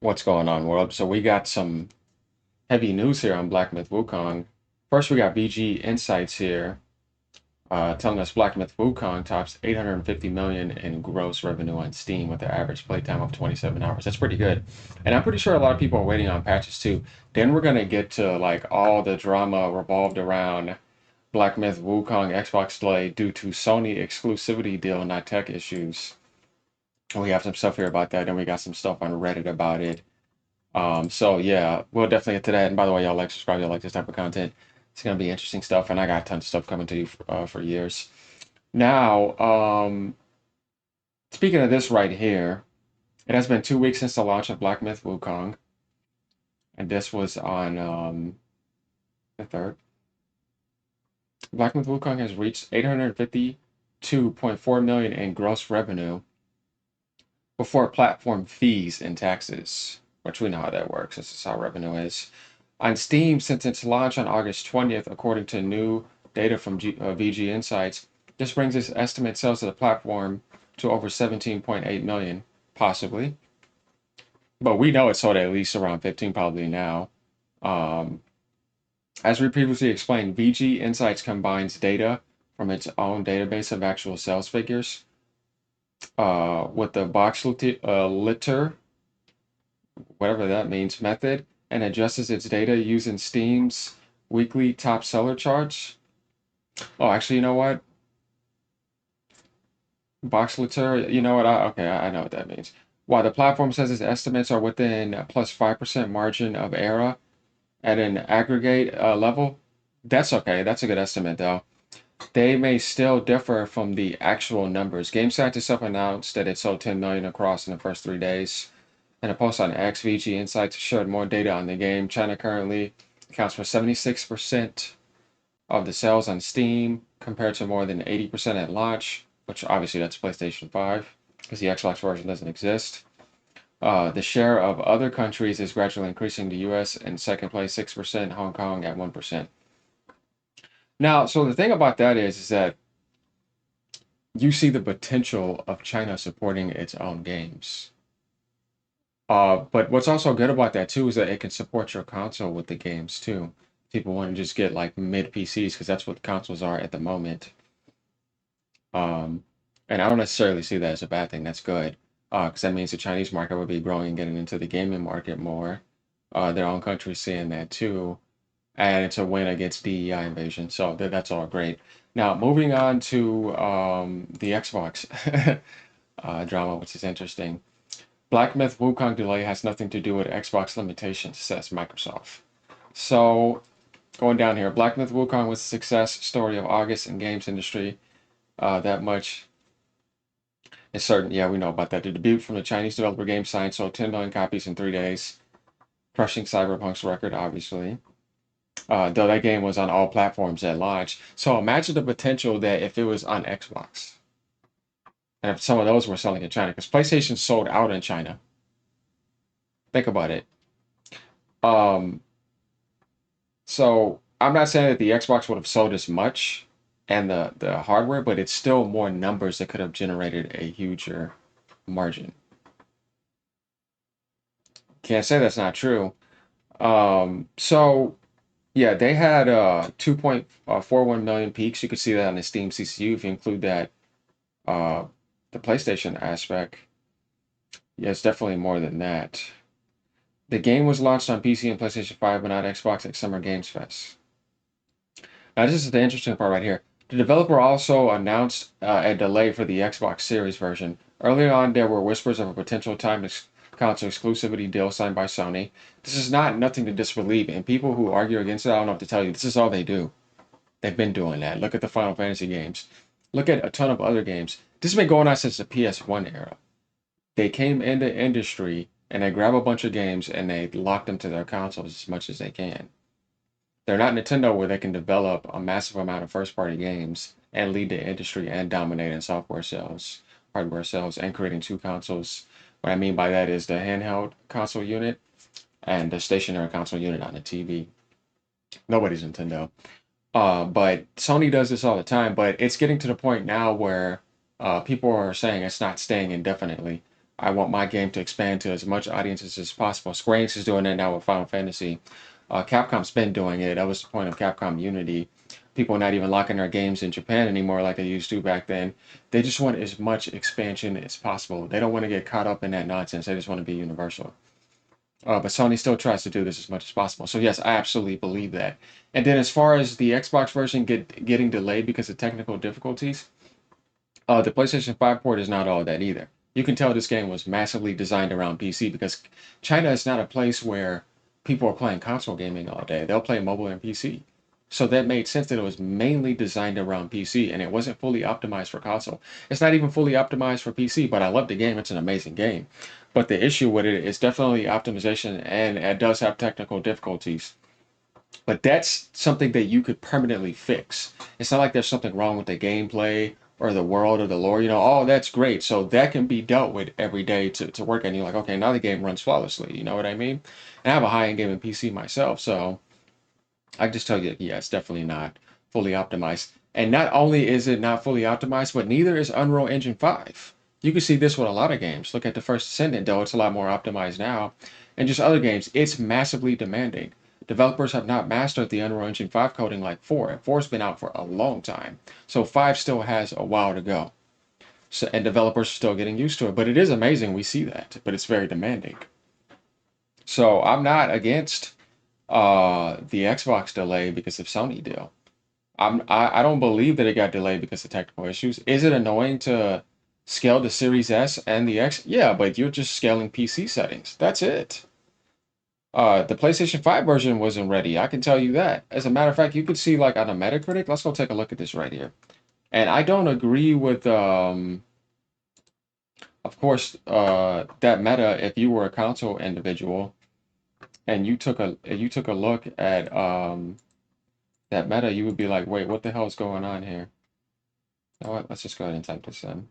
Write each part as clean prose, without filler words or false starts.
What's going on, world? So we got some heavy news here on Black Myth Wukong. First, we got VG Insights here, telling us Black Myth Wukong tops 850 million in gross revenue on Steam with an average playtime of 27 hours. That's pretty good, and I'm pretty sure a lot of people are waiting on patches too. Then we're gonna get to like all the drama revolved around Black Myth Wukong Xbox delay due to Sony exclusivity deal, not tech issues. We have some stuff here about that, and we got some stuff on Reddit about it. So yeah, we'll definitely get to that. And by the way, y'all like, subscribe, y'all like this type of content. It's gonna be interesting stuff, and I got tons of stuff coming to you for years. Now, speaking of this right here, it has been 2 weeks since the launch of Black Myth Wukong, and this was on the third. Black Myth Wukong has reached 852.4 million in gross revenue before platform fees and taxes, which we know how that works. This is how revenue is. On Steam, since its launch on August 20th, according to new data from VG Insights, this brings its estimate sales of the platform to over 17.8 million, possibly. But we know it sold at least around 15 probably now. Um, as we previously explained, VG Insights combines data from its own database of actual sales figures with the litter, whatever that means, method, and adjusts its data using Steam's weekly top seller charts. Oh, actually, you know what? Boxlitter, you know what? I know what that means. While the platform says its estimates are within a plus 5% margin of error at an aggregate level, that's okay. That's a good estimate, though. They may still differ from the actual numbers. GameStat itself announced that it sold 10 million across in the first 3 days. In a post on X, VG Insights shared more data on the game. China currently accounts for 76% of the sales on Steam, compared to more than 80% at launch, which obviously that's PlayStation 5, because the Xbox version doesn't exist. The share of other countries is gradually increasing. The US in second place, 6%, Hong Kong at 1%. Now, so the thing about that is that you see the potential of China supporting its own games. But what's also good about that too is that it can support your console with the games too. People want to just get like mid PCs because that's what consoles are at the moment. Um, and I don't necessarily see that as a bad thing. That's good, because that means the Chinese market would be growing and getting into the gaming market more. Their own country seeing that too, and it's a win against DEI invasion. So that's all great. Now moving on to the Xbox drama, which is interesting. Black Myth Wukong delay has nothing to do with Xbox limitations, says Microsoft. So going down here, Black Myth Wukong was a success story of August in games industry. That much is certain. Yeah, we know about that. The debut from the Chinese developer Game Science sold 10 million copies in 3 days, crushing Cyberpunk's record, obviously. Though that game was on all platforms at launch. So imagine the potential that if it was on Xbox, and if some of those were selling in China, because PlayStation sold out in China. Think about it. Um, so I'm not saying that the Xbox would have sold as much and the hardware, but it's still more numbers that could have generated a huger margin. Can't say that's not true. So yeah, they had 2.41 million peaks. You could see that on the Steam CCU if you include that uh the PlayStation aspect. Yeah, it's definitely more than that. The game was launched on PC and PlayStation 5, but not Xbox at Summer Games Fest. Now, this is the interesting part right here. The developer also announced a delay for the Xbox Series version. Early on, there were whispers of a potential console exclusivity deal signed by Sony. This is not nothing to disbelieve, and people who argue against it, I don't know what to tell you. This is all they do. They've been doing that. Look at the Final Fantasy games. Look at a ton of other games. This has been going on since the PS1 era. They came into industry and they grab a bunch of games and they lock them to their consoles as much as they can. They're not Nintendo where they can develop a massive amount of first party games and lead the industry and dominate in software sales, hardware sales, and creating two consoles. What I mean by that is the handheld console unit and the stationary console unit on the TV. Nobody's Nintendo. But Sony does this all the time, but it's getting to the point now where people are saying it's not staying indefinitely. I want my game to expand to as much audiences as possible. Square Enix is doing that now with Final Fantasy. Capcom's been doing it. That was the point of Capcom Unity. People are not even locking their games in Japan anymore like they used to back then. They just want as much expansion as possible. They don't want to get caught up in that nonsense. They just want to be universal. But Sony still tries to do this as much as possible. So yes, I absolutely believe that. And then as far as the Xbox version getting delayed because of technical difficulties, the PlayStation 5 port is not all that either. You can tell this game was massively designed around PC because China is not a place where people are playing console gaming all day. They'll play mobile and PC. So that made sense that it was mainly designed around PC and it wasn't fully optimized for console. It's not even fully optimized for PC, but I love the game. It's an amazing game. But the issue with it is definitely optimization and it does have technical difficulties. But that's something that you could permanently fix. It's not like there's something wrong with the gameplay or the world or the lore. Oh, that's great. So that can be dealt with every day to work. And you're like, okay, now the game runs flawlessly. You know what I mean? And I have a high-end gaming PC myself. So I just tell you, yeah, it's definitely not fully optimized. And not only is it not fully optimized, but neither is Unreal Engine 5. You can see this with a lot of games. Look at the first Ascendant, though it's a lot more optimized now. And just other games, it's massively demanding. Developers have not mastered the Unreal Engine 5 coding like 4. And 4's been out for a long time. So 5 still has a while to go. So, and developers are still getting used to it. But it is amazing, we see that. But it's very demanding. So I'm not against the Xbox delay because of Sony deal. I don't believe that it got delayed because of technical issues. Is it annoying to scale the Series S and the X? Yeah, but you're just scaling PC settings. That's it. The PlayStation 5 version wasn't ready. I can tell you that. As a matter of fact, you could see like on a Metacritic. Let's go take a look at this right here. And I don't agree with of course, that meta. If you were a console individual and you took a look at that meta, you would be like, wait, what the hell is going on here? You know what? Let's just go ahead and type this in.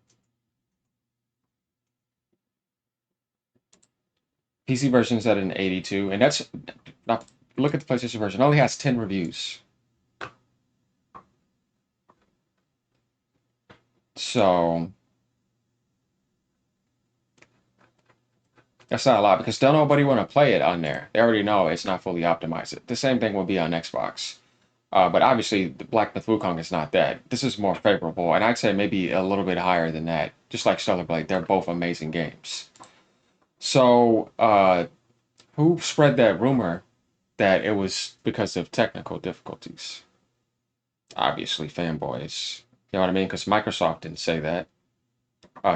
PC version is at an 82, and that's not. Look at the PlayStation version; it only has 10 reviews. So that's not a lot because don't nobody want to play it on there. They already know it's not fully optimized. The same thing will be on Xbox. But obviously, the Black Myth Wukong is not that. This is more favorable, and I'd say maybe a little bit higher than that. Just like Stellar Blade, they're both amazing games. So, who spread that rumor that it was because of technical difficulties? Obviously, fanboys. You know what I mean? Because Microsoft didn't say that.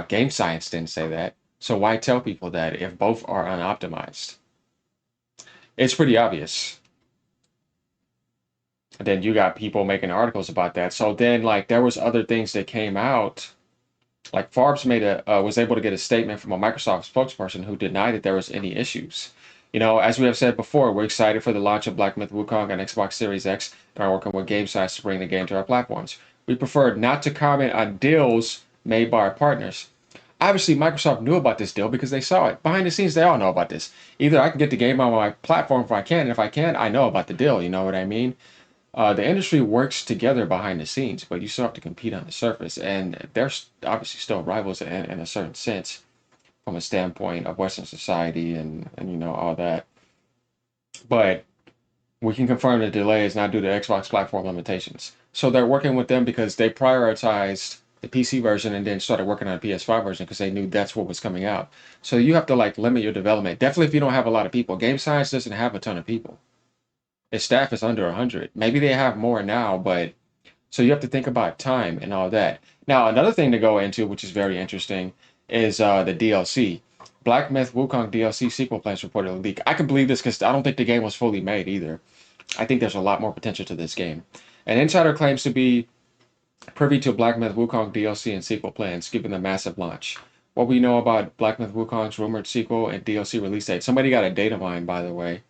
Game Science didn't say that. So why tell people that if both are unoptimized? It's pretty obvious. And then you got people making articles about that. So then, like, there was other things that came out. Like Forbes was able to get a statement from a Microsoft spokesperson who denied that there was any issues. As we have said before, we're excited for the launch of Black Myth Wukong on Xbox Series X and are working with Game Science to bring the game to our platforms. We prefer not to comment on deals made by our partners. Obviously, Microsoft knew about this deal because they saw it. Behind the scenes, they all know about this. Either I can get the game on my platform if I can, and if I can, I know about the deal. You know what I mean? The industry works together behind the scenes, but you still have to compete on the surface. And they're obviously still rivals in a certain sense from a standpoint of Western society and all that. But we can confirm the delay is not due to Xbox platform limitations. So they're working with them because they prioritized the PC version and then started working on a PS5 version because they knew that's what was coming out. So you have to like limit your development. Definitely if you don't have a lot of people. Game Science doesn't have a ton of people. Its staff is under 100. Maybe they have more now, but so you have to think about time and all that. Now, another thing to go into, which is very interesting, is the DLC. Black Myth Wukong DLC sequel plans reportedly leak. I can believe this because I don't think the game was fully made either. I think there's a lot more potential to this game. An insider claims to be privy to Black Myth Wukong DLC and sequel plans, given the massive launch. What we know about Black Myth Wukong's rumored sequel and DLC release date. Somebody got a data mine, by the way.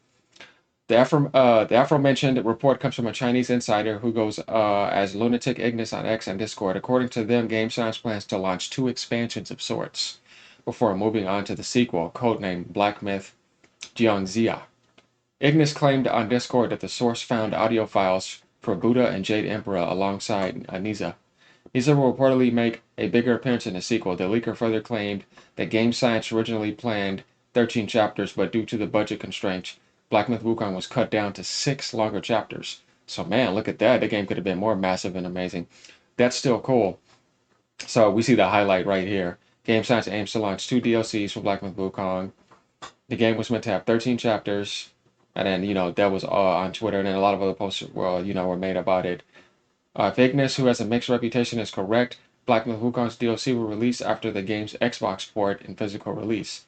The aforementioned report comes from a Chinese insider who goes as Lunatic Ignis on X and Discord. According to them, Game Science plans to launch 2 expansions of sorts before moving on to the sequel, codenamed Black Myth Jiangxia. Ignis claimed on Discord that the source found audio files for Buddha and Jade Emperor alongside Aniza. He said will reportedly make a bigger appearance in the sequel. The leaker further claimed that Game Science originally planned 13 chapters, but due to the budget constraints, Black Myth Wukong was cut down to 6 longer chapters. So man, look at that. The game could have been more massive and amazing. That's still cool. So we see the highlight right here. Game Science aims to launch 2 DLCs for Black Myth Wukong. The game was meant to have 13 chapters, and then that was on Twitter, and then a lot of other posts were made about it. Vagueness, who has a mixed reputation, is correct. Black Myth Wukong's DLC will release after the game's Xbox port and physical release.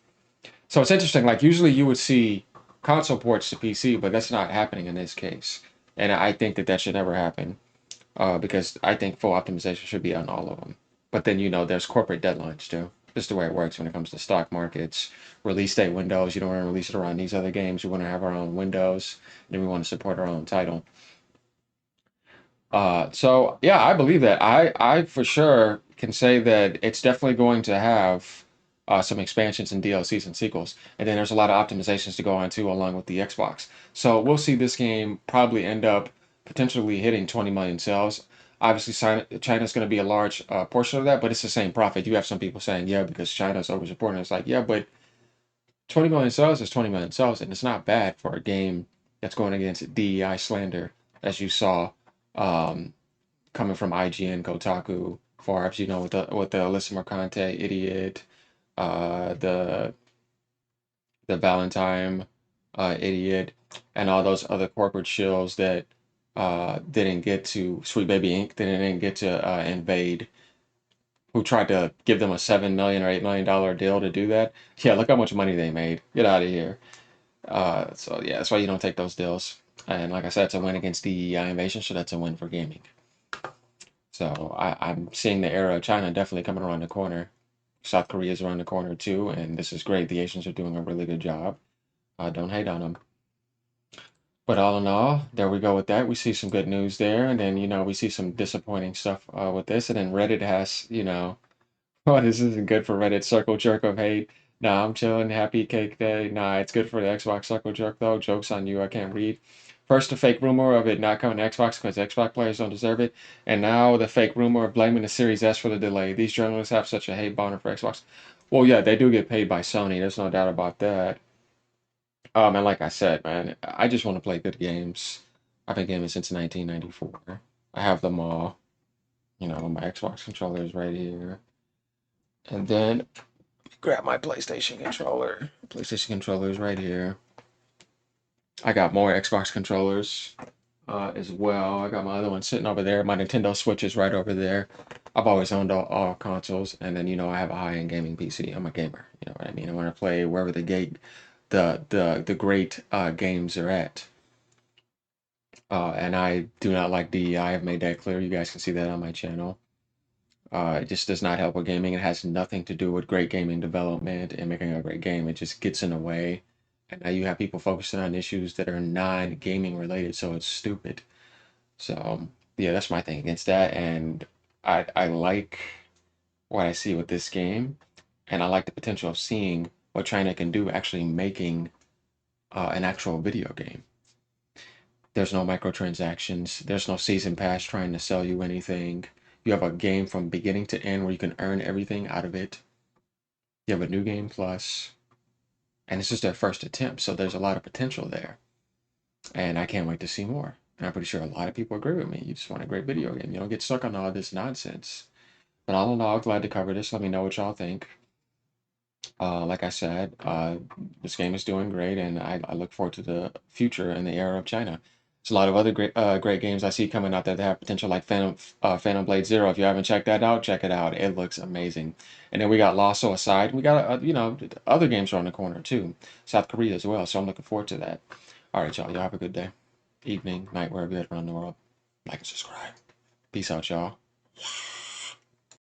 So it's interesting. Like usually you would see console ports to PC, but that's not happening in this case, and I think that should never happen because I think full optimization should be on all of them. But then there's corporate deadlines too. Just the way it works when it comes to stock markets, release date windows. You don't want to release it around these other games. We want to have our own windows, and then we want to support our own title. So yeah, I believe that. I for sure can say that it's definitely going to have some expansions and DLCs and sequels, and then there's a lot of optimizations to go on too, along with the Xbox. So we'll see this game probably end up potentially hitting 20 million sales. Obviously, China's going to be a large portion of that, but it's the same profit. You have some people saying, yeah, because China's over-supporting. It's like, yeah, but 20 million sales is 20 million sales, and it's not bad for a game that's going against DEI slander, as you saw. Um, Coming from IGN, Kotaku, Forbes, with the Alyssa Mercante idiot, the Valentine idiot, and all those other corporate shills that didn't get to Sweet Baby Inc. Didn't get to invade, who tried to give them a $7 million or $8 million deal to do that. Yeah, look how much money they made. Get out of here. So yeah, that's why you don't take those deals. And like I said, it's a win against DEI invasion, so that's a win for gaming. So I'm seeing the era of China definitely coming around the corner. South Korea is around the corner too, and this is great. The Asians are doing a really good job. Don't hate on them. But all in all, there we go with that. We see some good news there, and then we see some disappointing stuff with this. And then Reddit has oh, this isn't good for Reddit circle jerk of hate. Nah, I'm chilling. Happy cake day. Nah, it's good for the Xbox circle jerk though. Joke's on you. I can't read. First, the fake rumor of it not coming to Xbox because Xbox players don't deserve it. And now the fake rumor of blaming the Series S for the delay. These journalists have such a hate boner for Xbox. Well, yeah, they do get paid by Sony. There's no doubt about that. And like I said, man, I just want to play good games. I've been gaming since 1994. I have them all. My Xbox controller is right here. And then grab my PlayStation controller. PlayStation controller is right here. I got more Xbox controllers as well. I got my other one sitting over there. My Nintendo Switch is right over there. I've always owned all consoles, and then I have a high-end gaming PC. I'm a gamer. You know what I mean? I want to play wherever the great games are at. And I do not like DEI. I've made that clear. You guys can see that on my channel. It just does not help with gaming. It has nothing to do with great gaming development and making a great game. It just gets in the way. And now you have people focusing on issues that are non-gaming related, so it's stupid. So yeah, that's my thing against that. And I like what I see with this game, and I like the potential of seeing what China can do actually making an actual video game. There's no microtransactions. There's no season pass trying to sell you anything. You have a game from beginning to end where you can earn everything out of it. You have a new game plus, and it's just their first attempt, so there's a lot of potential there. And I can't wait to see more. And I'm pretty sure a lot of people agree with me. You just want a great video game. You don't get stuck on all this nonsense. But all in all, glad to cover this. Let me know what y'all think. Like I said, this game is doing great, and I look forward to the future and the era of China. There's a lot of other great games I see coming out there that have potential, like Phantom Blade Zero. If you haven't checked that out, check it out. It looks amazing. And then we got Lasso aside. We got other games around the corner too. South Korea as well. So I'm looking forward to that. All right, y'all. Y'all have a good day, evening, night, wherever you're at around the world. Like and subscribe. Peace out, y'all.